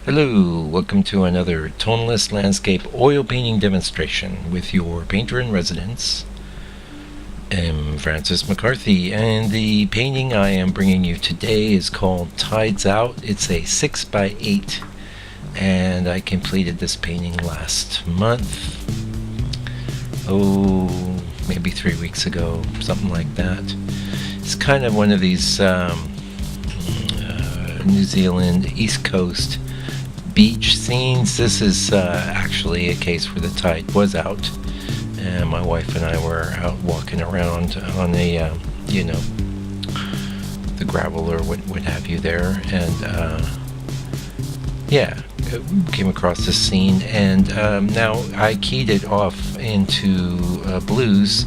Hello, welcome to another Tonalist landscape oil painting demonstration with your painter in residence, Francis McCarthy, and the painting I am bringing you today is called Tides Out. It's a 6x8, and I completed this painting last month, maybe 3 weeks ago, something like that. It's kind of one of these New Zealand East Coast beach scenes. This is actually a case where the tide was out, and my wife and I were out walking around on the the gravel or what have you there, and came across this scene, and now I keyed it off into blues,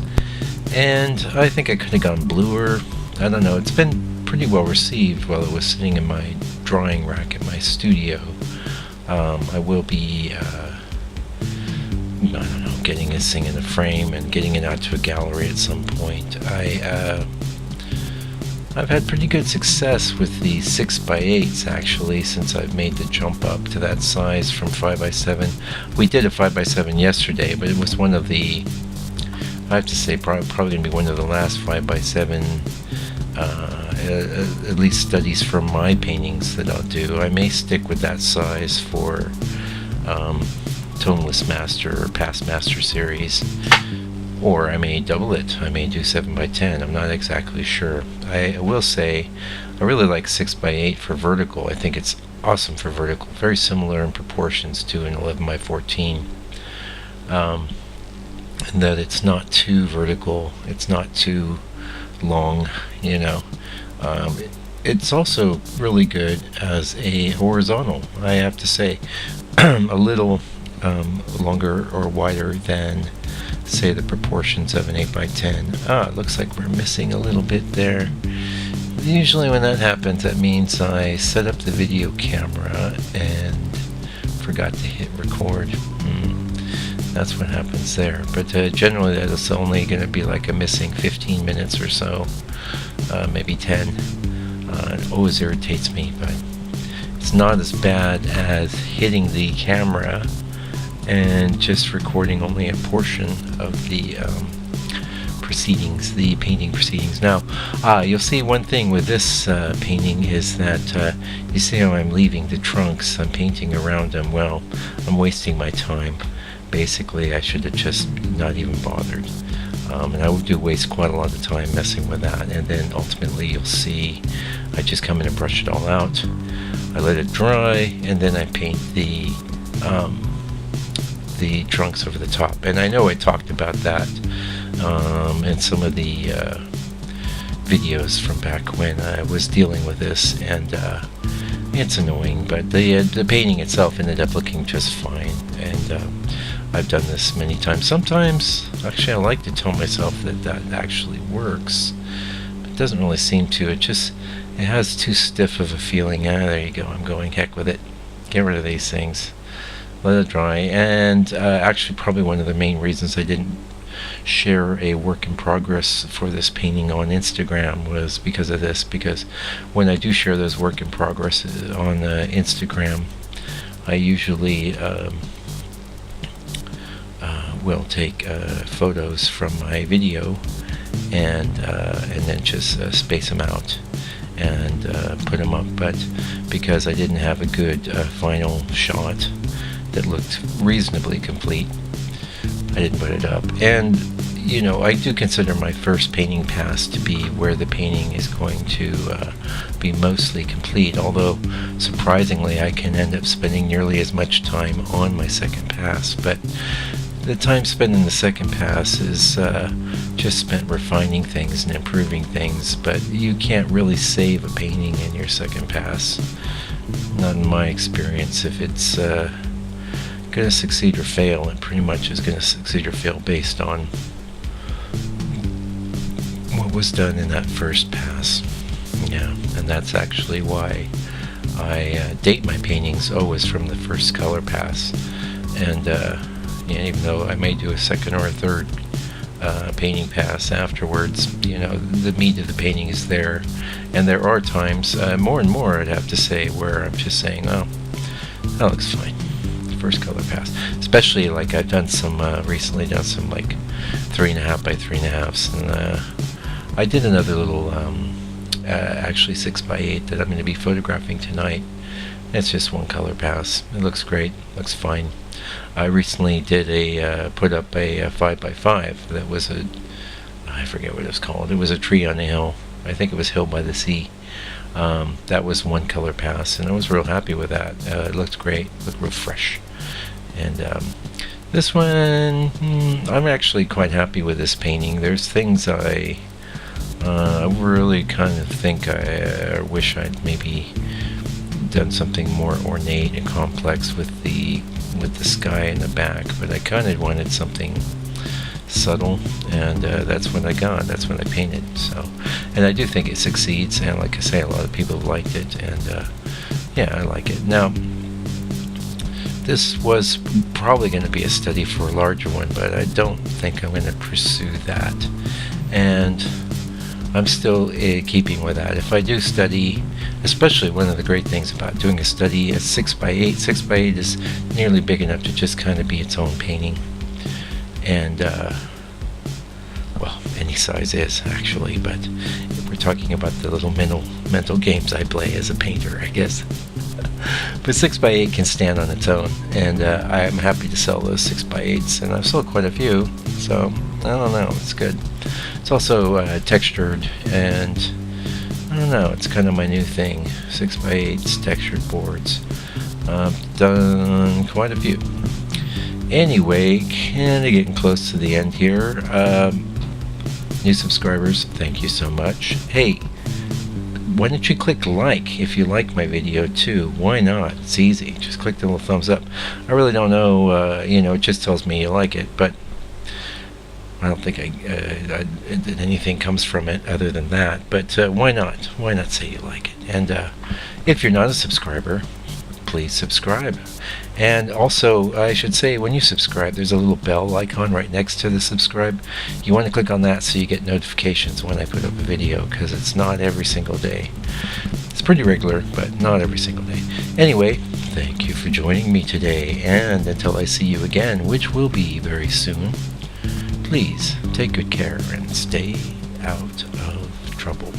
and I think I could have gone bluer. I don't know, it's been pretty well received while it was sitting in my drawing rack in my studio. I will be, getting this thing in a frame and getting it out to a gallery at some point. I've had pretty good success with the 6x8s actually, since I've made the jump up to that size from 5x7. We did a 5x7 yesterday, but it was one of the, I have to say, probably going to be one of the last 5x7 at least studies from my paintings that I'll do. I may stick with that size for Tonalist Master or Past Master series, or I may double it. I may do 7x10. I'm not exactly sure. I will say I really like 6x8 for vertical. I think it's awesome for vertical, very similar in proportions to an 11x14, and that it's not too vertical, it's not too long, it's also really good as a horizontal, I have to say. A little longer or wider than, say, the proportions of an 8x10. It looks like we're missing a little bit there. Usually when that happens, that means I set up the video camera and forgot to hit record. That's what happens there. But generally that is only going to be like a missing 15 minutes or so, maybe 10. It always irritates me, but it's not as bad as hitting the camera and just recording only a portion of the proceedings, the painting proceedings. Now, you'll see one thing with this painting is that you see how I'm leaving the trunks. I'm painting around them. Well, I'm wasting my time. Basically, I should have just not even bothered. And I do waste quite a lot of time messing with that, and then ultimately you'll see I just come in and brush it all out. I let it dry, and then I paint the trunks over the top. And I know I talked about that in some of the videos from back when I was dealing with this, and it's annoying, but the painting itself ended up looking just fine. And I've done this many times. Sometimes, actually, I like to tell myself that actually works. But it doesn't really seem to. It has too stiff of a feeling. There you go. I'm going heck with it. Get rid of these things. Let it dry. And actually, probably one of the main reasons I didn't share a work in progress for this painting on Instagram was because of this. Because when I do share those work in progress on Instagram, I usually will take photos from my video and then just space them out and put them up. But because I didn't have a good final shot that looked reasonably complete, I didn't put it up. And I do consider my first painting pass to be where the painting is going to be mostly complete, although surprisingly I can end up spending nearly as much time on my second pass. But the time spent in the second pass is just spent refining things and improving things, but you can't really save a painting in your second pass. Not in my experience. If it's going to succeed or fail, it pretty much is going to succeed or fail based on what was done in that first pass. Yeah, and that's actually why I date my paintings always from the first color pass. And even though I may do a second or a third painting pass afterwards, the meat of the painting is there. And there are times, more and more I'd have to say, where I'm just saying, oh, That looks fine. First color pass. Especially like I've done some, recently done some like 3.5 by 3.5s, and I did another little, actually 6x8 that I'm going to be photographing tonight. It's just one color pass. It looks great, looks fine. I recently did put up a 5x5 that was I forget what it was called. It was a tree on a hill. I think it was Hill by the Sea. That was one color pass, and I was real happy with that. It looked great, looked real fresh. And this one, I'm actually quite happy with this painting. There's things I really kind of think I wish I'd maybe done something more ornate and complex with the sky in the back, but I kind of wanted something subtle, and that's what I got. That's what I painted. So, and I do think it succeeds, and like I say, a lot of people have liked it, and yeah, I like it. Now, this was probably going to be a study for a larger one, but I don't think I'm going to pursue that, and I'm still keeping with that. If I do study, especially one of the great things about doing a study at 6x8, 6x8 is nearly big enough to just kind of be its own painting. And, well, any size is, actually, but we're talking about the little mental games I play as a painter, I guess. But 6x8 can stand on its own, and I'm happy to sell those 6x8s, and I've sold quite a few, so I don't know, it's good. It's also textured, and I don't know, it's kind of my new thing. 6x8s, textured boards. I've done quite a few. Anyway, kind of getting close to the end here. New subscribers, thank you so much. Hey, why don't you click like if you like my video too? Why not? It's easy. Just click the little thumbs up. I really don't know, it just tells me you like it, but I don't think anything comes from it other than that. But why not? Why not say you like it? And if you're not a subscriber, please subscribe. And also, I should say, when you subscribe, there's a little bell icon right next to the subscribe. You want to click on that so you get notifications when I put up a video, because it's not every single day. It's pretty regular, but not every single day. Anyway, thank you for joining me today, and until I see you again, which will be very soon, please take good care and stay out of trouble.